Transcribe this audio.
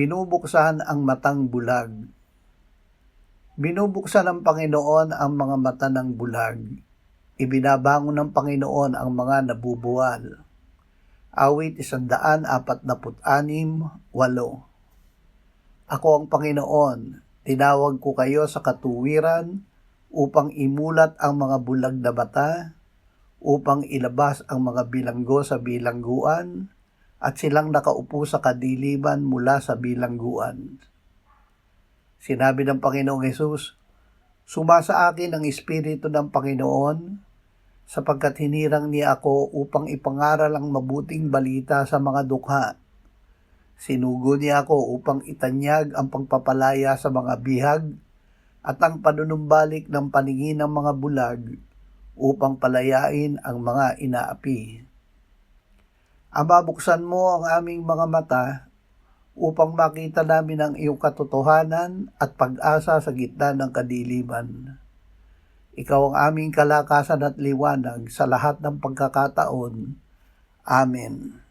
Binubuksan ang matang bulag. Binubuksan ng Panginoon ang mga mata ng bulag. Ibinabangon ng Panginoon ang mga nabubuwal. Awit 146:8. Ako ang Panginoon, tinawag ko kayo sa katuwiran upang imulat ang mga bulag na mata, upang ilabas ang mga bilanggo sa bilangguan, at silang nakaupo sa kadiliman mula sa bilangguan. Sinabi ng Panginoong Hesus, sumasa akin ang Espiritu ng Panginoon, sapagkat hinirang niya ako upang ipangaral ang mabuting balita sa mga dukha. Sinugo niya ako upang itanyag ang pagpapalaya sa mga bihag at ang panunumbalik ng paningin ng mga bulag upang palayain ang mga inaapi. Ama, buksan mo ang aming mga mata upang makita namin ang iyong katotohanan at pag-asa sa gitna ng kadiliman. Ikaw ang aming kalakasan at liwanag sa lahat ng pagkakataon. Amen.